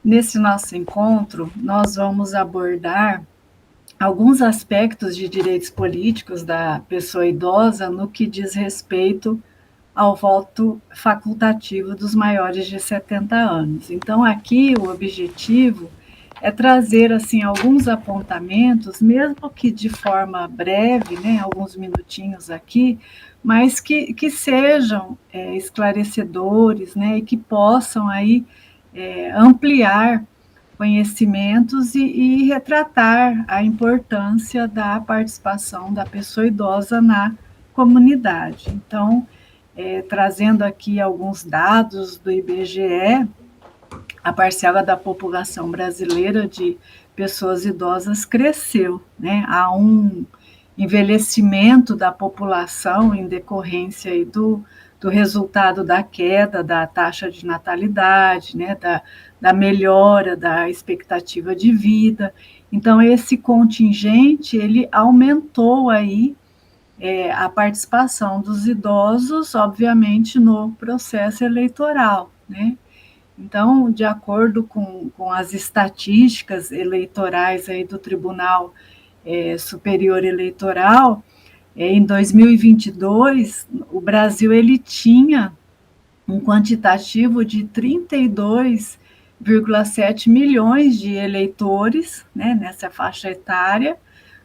Nesse nosso encontro, nós vamos abordar alguns aspectos de direitos políticos da pessoa idosa no que diz respeito ao voto facultativo dos maiores de 70 anos. Então, aqui o objetivo é trazer assim alguns apontamentos, mesmo que de forma breve, né, alguns minutinhos aqui, mas que sejam esclarecedores, né, e que possam aí ampliar conhecimentos e retratar a importância da participação da pessoa idosa na comunidade. Então, trazendo aqui alguns dados do IBGE, a parcela da população brasileira de pessoas idosas cresceu, né? Há um envelhecimento da população em decorrência aí do resultado da queda da taxa de natalidade, né? Da melhora da expectativa de vida. Então, esse contingente, ele aumentou aí a participação dos idosos, obviamente, no processo eleitoral, né? Então, de acordo com as estatísticas eleitorais aí do Tribunal Superior Eleitoral, em 2022, o Brasil ele tinha um quantitativo de 32,7 milhões de eleitores, né, nessa faixa etária,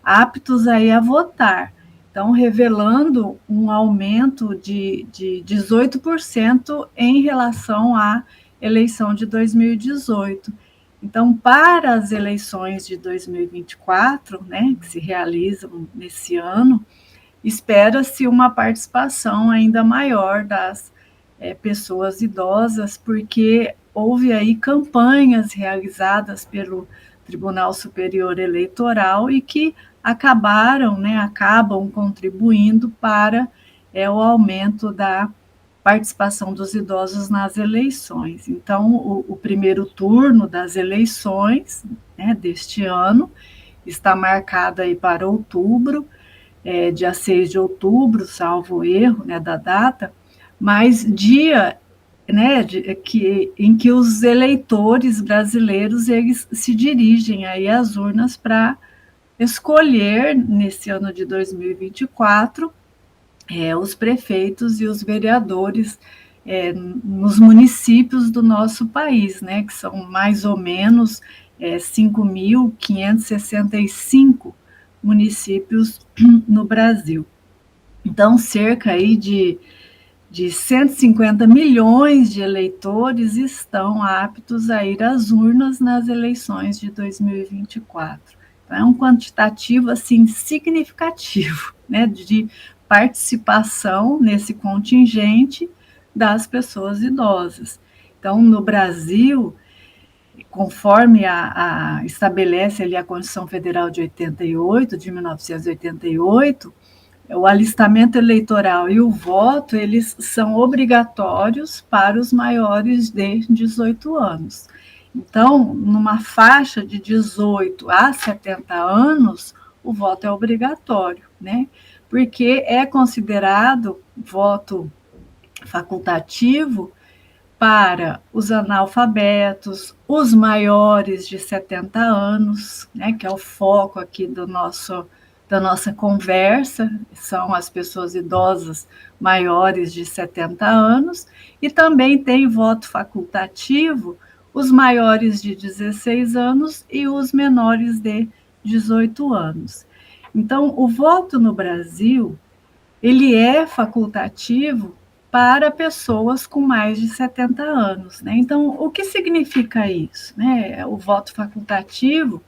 aptos aí a votar. Então, revelando um aumento de 18% em relação à eleição de 2018. Então, para as eleições de 2024, né, que se realizam nesse ano, espera-se uma participação ainda maior das pessoas idosas, porque houve aí campanhas realizadas pelo Tribunal Superior Eleitoral e que acabam contribuindo para o aumento da participação dos idosos nas eleições. Então, o primeiro turno das eleições, né, deste ano está marcado aí para outubro, dia 6 de outubro, salvo erro, né, da data, mas dia, né, em que os eleitores brasileiros eles se dirigem aí às urnas para escolher, nesse ano de 2024, os prefeitos e os vereadores nos municípios do nosso país, né, que são mais ou menos 5.565 municípios no Brasil. Então, cerca aí de 150 milhões de eleitores estão aptos a ir às urnas nas eleições de 2024. Então, é um quantitativo assim significativo, né, de participação nesse contingente das pessoas idosas. Então, no Brasil, conforme estabelece ali a Constituição Federal de 88, de 1988, o alistamento eleitoral e o voto, eles são obrigatórios para os maiores de 18 anos. Então, numa faixa de 18 a 70 anos, o voto é obrigatório, né? Porque é considerado voto facultativo para os analfabetos, os maiores de 70 anos, né, que é o foco aqui da nossa conversa, são as pessoas idosas maiores de 70 anos, e também tem voto facultativo os maiores de 16 anos e os menores de 18 anos. Então, o voto no Brasil, ele é facultativo para pessoas com mais de 70 anos, né? Então, o que significa isso, né? O voto facultativo,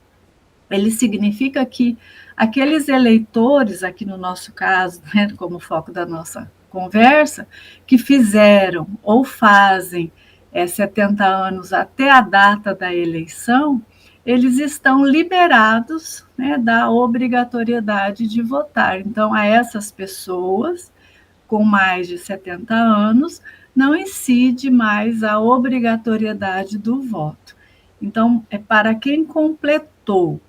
ele significa que aqueles eleitores, aqui no nosso caso, né, como foco da nossa conversa, que fizeram ou fazem 70 anos até a data da eleição, eles estão liberados, né, da obrigatoriedade de votar. Então, a essas pessoas com mais de 70 anos, não incide mais a obrigatoriedade do voto. Então, é para quem completou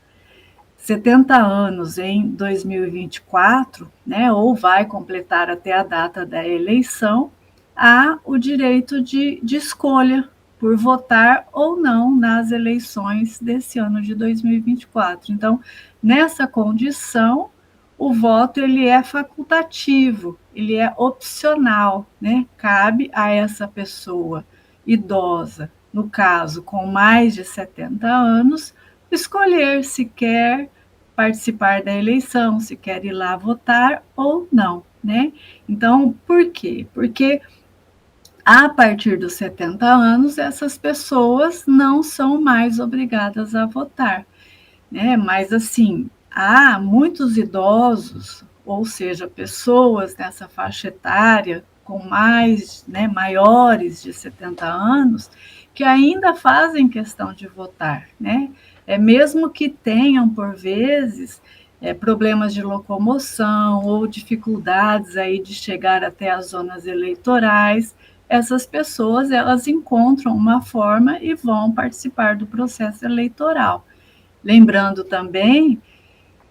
70 anos em 2024, né, ou vai completar até a data da eleição, há o direito de escolha por votar ou não nas eleições desse ano de 2024. Então, nessa condição, o voto ele é facultativo, ele é opcional, né? Cabe a essa pessoa idosa, no caso, com mais de 70 anos, escolher se quer participar da eleição, se quer ir lá votar ou não, né? Então, por quê? Porque a partir dos 70 anos, essas pessoas não são mais obrigadas a votar, né? Mas, assim, há muitos idosos, ou seja, pessoas nessa faixa etária com mais, né, maiores de 70 anos, que ainda fazem questão de votar, né? Mesmo que tenham, por vezes, problemas de locomoção ou dificuldades aí de chegar até as zonas eleitorais, essas pessoas elas encontram uma forma e vão participar do processo eleitoral. Lembrando também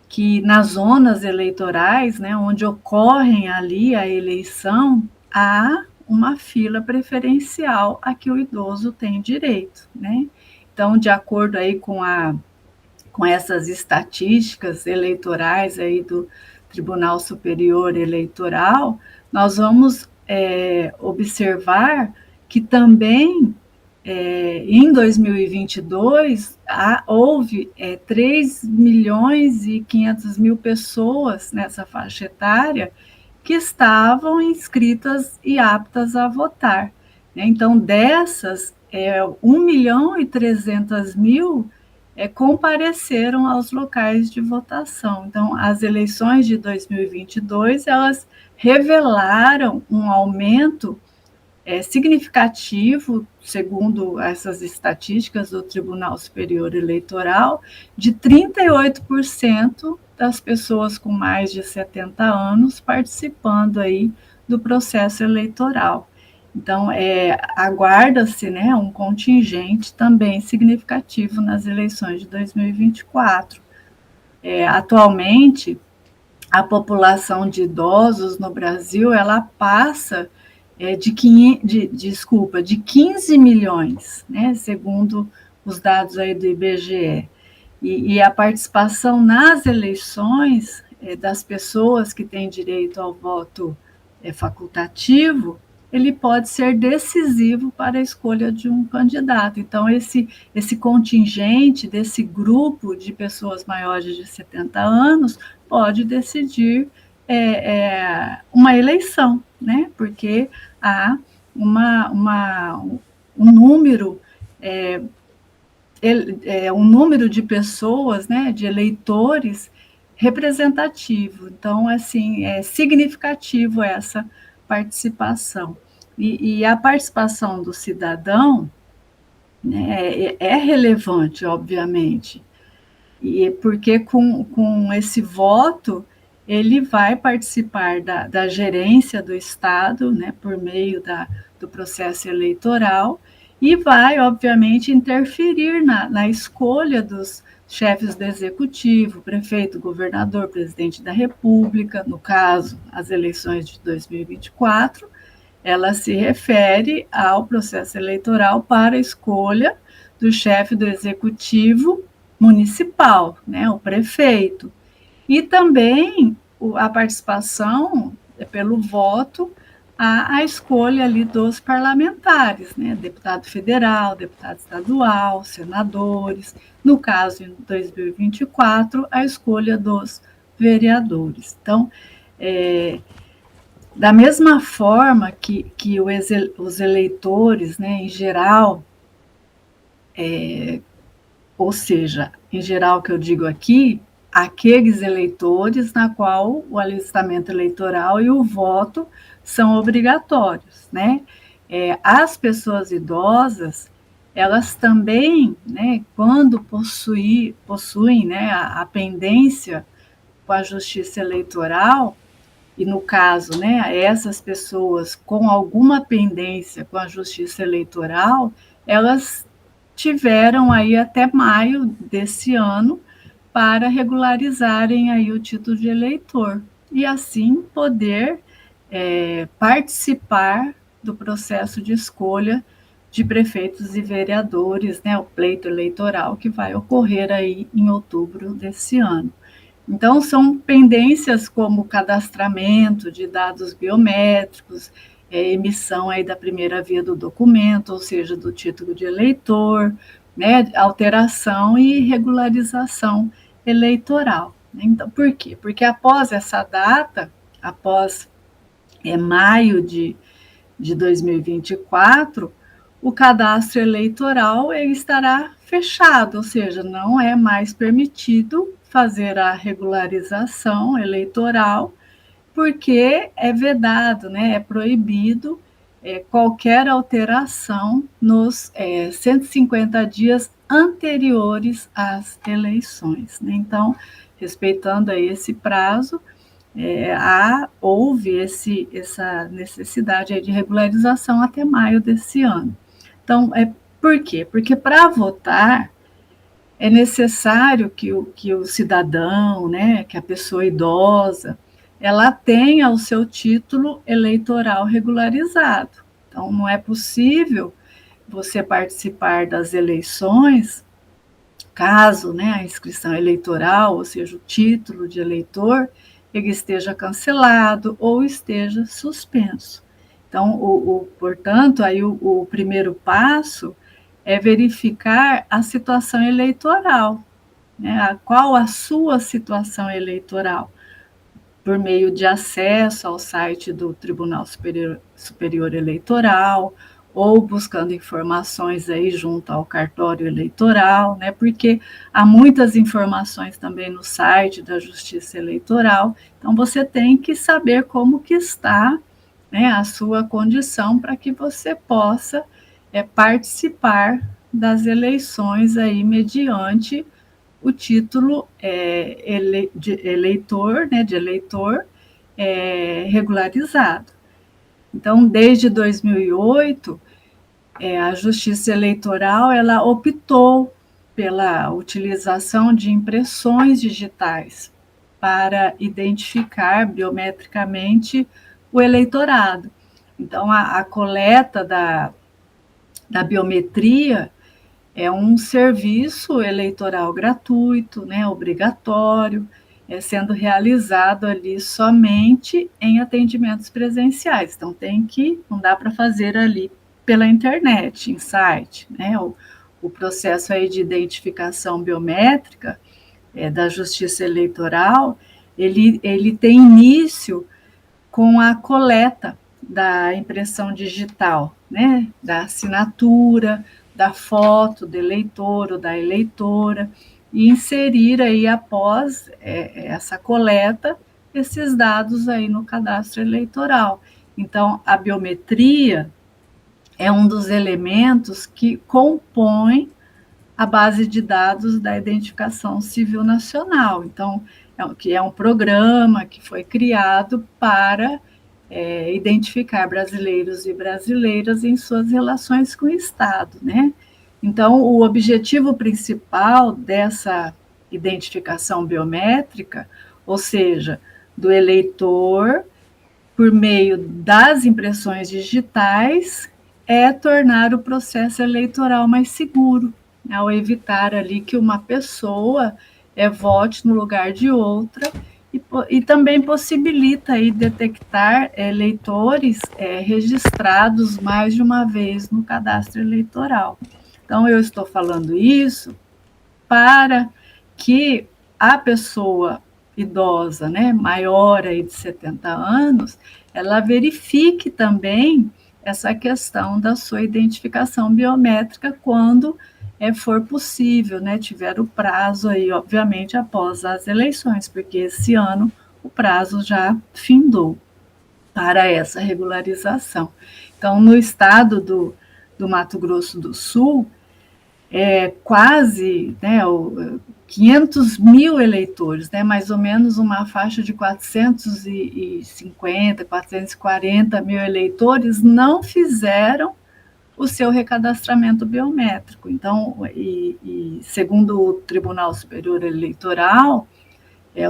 que nas zonas eleitorais, né, onde ocorrem ali a eleição, há uma fila preferencial a que o idoso tem direito, né? Então, de acordo aí com essas estatísticas eleitorais aí do Tribunal Superior Eleitoral, nós vamos observar que também em 2022 houve 3 milhões e 500 mil pessoas nessa faixa etária que estavam inscritas e aptas a votar, né? Então, dessas, 1 milhão e 300 mil compareceram aos locais de votação. Então, as eleições de 2022, elas revelaram um aumento significativo, segundo essas estatísticas do Tribunal Superior Eleitoral, de 38% das pessoas com mais de 70 anos participando aí do processo eleitoral. Então, aguarda-se, né, um contingente também significativo nas eleições de 2024. Atualmente, a população de idosos no Brasil, ela passa de 15 milhões, né, segundo os dados aí do IBGE. E a participação nas eleições das pessoas que têm direito ao voto facultativo, ele pode ser decisivo para a escolha de um candidato. Então, esse contingente desse grupo de pessoas maiores de 70 anos pode decidir uma eleição, né? Porque há um número um número de pessoas, né, de eleitores representativo. Então, assim, é significativo essa participação. E a participação do cidadão, né, é relevante, obviamente, e porque com esse voto ele vai participar da gerência do Estado, né, por meio do processo eleitoral, e vai, obviamente, interferir na escolha dos chefes do executivo, prefeito, governador, presidente da República. No caso, as eleições de 2024, ela se refere ao processo eleitoral para a escolha do chefe do executivo municipal, né, o prefeito. E também a participação pelo voto a escolha ali dos parlamentares, né, deputado federal, deputado estadual, senadores, no caso em 2024, a escolha dos vereadores. Então, da mesma forma que os eleitores, né, em geral, ou seja, em geral que eu digo aqui, aqueles eleitores na qual o alistamento eleitoral e o voto são obrigatórios, né? As pessoas idosas, elas também, né, quando possuem, né, a pendência com a justiça eleitoral, e no caso, né, essas pessoas com alguma pendência com a justiça eleitoral, elas tiveram aí até maio desse ano para regularizarem aí o título de eleitor e assim poder participar do processo de escolha de prefeitos e vereadores, né, o pleito eleitoral que vai ocorrer aí em outubro desse ano. Então, são pendências como cadastramento de dados biométricos, emissão aí da primeira via do documento, ou seja, do título de eleitor, né, alteração e regularização eleitoral. Então, por quê? Porque após essa data, após maio de 2024, o cadastro eleitoral estará fechado, ou seja, não é mais permitido fazer a regularização eleitoral, porque é vedado, né, é proibido qualquer alteração nos 150 dias anteriores às eleições. Né? Então, respeitando aí esse prazo, houve essa necessidade de regularização até maio desse ano. Então, por quê? Porque para votar é necessário que o cidadão, né, que a pessoa idosa, ela tenha o seu título eleitoral regularizado. Então, não é possível você participar das eleições caso, né, a inscrição eleitoral, ou seja, o título de eleitor, ele esteja cancelado ou esteja suspenso. Então, portanto, aí o primeiro passo é verificar a situação eleitoral, né? Qual a sua situação eleitoral, por meio de acesso ao site do Tribunal Superior Eleitoral, ou buscando informações aí junto ao cartório eleitoral, né? Porque há muitas informações também no site da Justiça Eleitoral, então você tem que saber como que está, né, a sua condição para que você possa participar das eleições aí mediante o título de eleitor, né, de eleitor regularizado. Então, desde 2008, a Justiça Eleitoral ela optou pela utilização de impressões digitais para identificar biometricamente o eleitorado. Então, a coleta da biometria é um serviço eleitoral gratuito, né, obrigatório, sendo realizado ali somente em atendimentos presenciais. Então, não dá para fazer ali pela internet, em site, né? O processo aí de identificação biométrica da Justiça Eleitoral, ele tem início com a coleta da impressão digital, né? Da assinatura, da foto do eleitor ou da eleitora, e inserir aí após essa coleta esses dados aí no cadastro eleitoral. Então, a biometria é um dos elementos que compõe a base de dados da identificação civil nacional. Então, que é um programa que foi criado para identificar brasileiros e brasileiras em suas relações com o Estado, né? Então, o objetivo principal dessa identificação biométrica, ou seja, do eleitor, por meio das impressões digitais, é tornar o processo eleitoral mais seguro, ao evitar ali que uma pessoa vote no lugar de outra, e também possibilita aí detectar eleitores registrados mais de uma vez no cadastro eleitoral. Então, eu estou falando isso para que a pessoa idosa, né, maior aí de 70 anos, ela verifique também essa questão da sua identificação biométrica quando for possível, né, tiver o prazo aí, obviamente, após as eleições, porque esse ano o prazo já findou para essa regularização. Então, no estado do Mato Grosso do Sul, quase, né, 500 mil eleitores, né, mais ou menos uma faixa de 450, 440 mil eleitores não fizeram o seu recadastramento biométrico. Então, segundo o Tribunal Superior Eleitoral,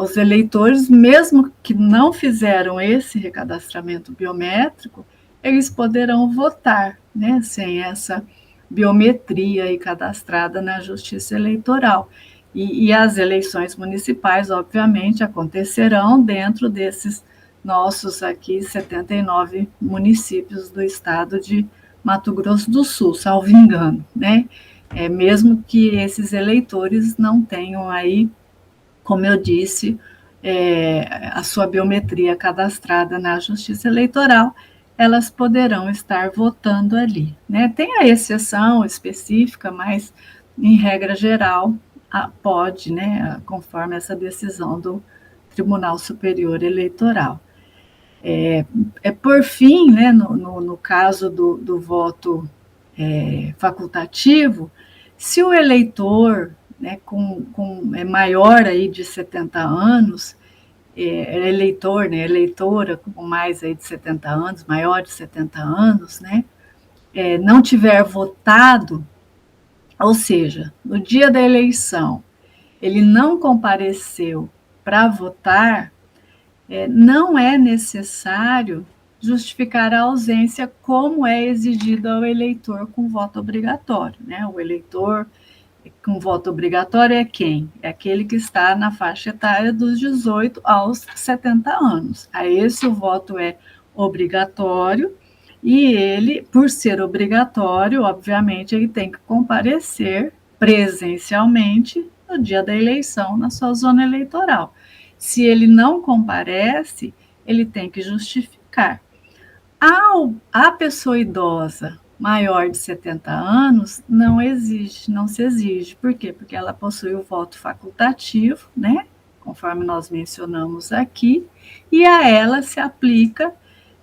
os eleitores, mesmo que não fizeram esse recadastramento biométrico, eles poderão votar, né, sem essa biometria aí cadastrada na Justiça Eleitoral. E as eleições municipais, obviamente, acontecerão dentro desses nossos aqui 79 municípios do estado de Mato Grosso do Sul, salvo engano, né? Mesmo que esses eleitores não tenham aí, como eu disse, a sua biometria cadastrada na Justiça Eleitoral, elas poderão estar votando ali, né? Tem a exceção específica, mas em regra geral pode, né? Conforme essa decisão do Tribunal Superior Eleitoral. Por fim, né, no caso do voto facultativo, se o eleitor, né, é maior aí de 70 anos, eleitor, né, eleitora com mais aí de 70 anos, maior de 70 anos, né, não tiver votado, ou seja, no dia da eleição, ele não compareceu para votar, não é necessário justificar a ausência como é exigido ao eleitor com voto obrigatório, né? O eleitor com voto obrigatório é quem? É aquele que está na faixa etária dos 18 aos 70 anos. A esse o voto é obrigatório e ele, por ser obrigatório, obviamente, ele tem que comparecer presencialmente no dia da eleição na sua zona eleitoral. Se ele não comparece, ele tem que justificar. A pessoa idosa maior de 70 anos não se exige. Por quê? Porque ela possui o voto facultativo, né? Conforme nós mencionamos aqui, e a ela se aplica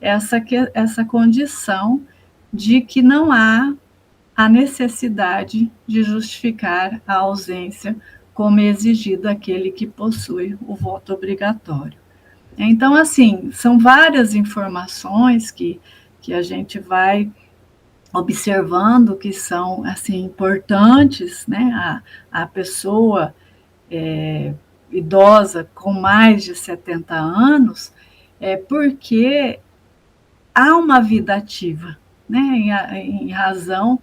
essa condição de que não há a necessidade de justificar a ausência como exigido aquele que possui o voto obrigatório. Então, assim, são várias informações que a gente vai observando que são, assim, importantes, né? A pessoa idosa com mais de 70 anos, porque há uma vida ativa, né? Em razão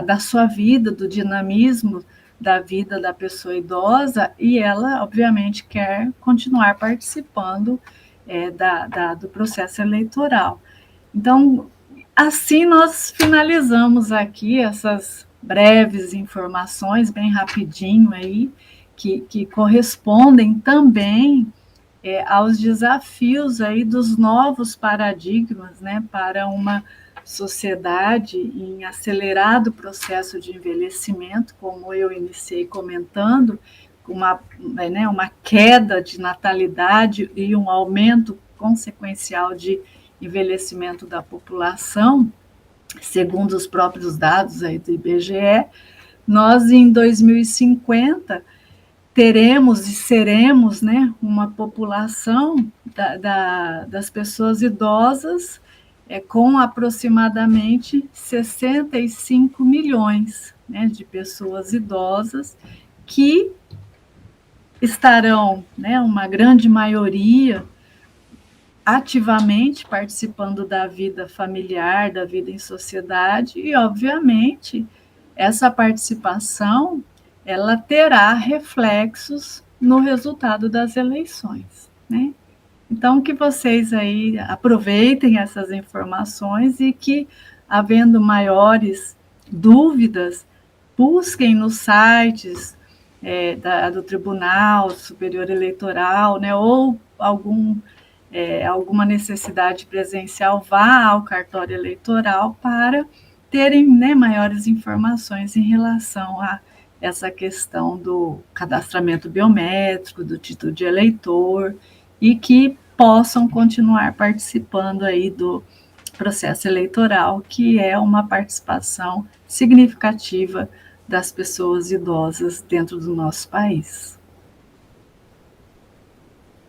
da sua vida, do dinamismo da vida da pessoa idosa, e ela, obviamente, quer continuar participando do processo eleitoral. Então, assim nós finalizamos aqui essas breves informações, bem rapidinho aí, que correspondem também aos desafios aí dos novos paradigmas, né, para uma sociedade em acelerado processo de envelhecimento, como eu iniciei comentando, com uma queda de natalidade e um aumento consequencial de envelhecimento da população, segundo os próprios dados aí do IBGE, nós em 2050 teremos e seremos, né, uma população das pessoas idosas com aproximadamente 65 milhões, né, de pessoas idosas que estarão, né, uma grande maioria, ativamente participando da vida familiar, da vida em sociedade, e, obviamente, essa participação ela terá reflexos no resultado das eleições, né? Então, que vocês aí aproveitem essas informações e que, havendo maiores dúvidas, busquem nos sites do Tribunal Superior Eleitoral, né, ou alguma necessidade presencial, vá ao cartório eleitoral para terem, né, maiores informações em relação a essa questão do cadastramento biométrico, do título de eleitor, e que possam continuar participando aí do processo eleitoral, que é uma participação significativa das pessoas idosas dentro do nosso país.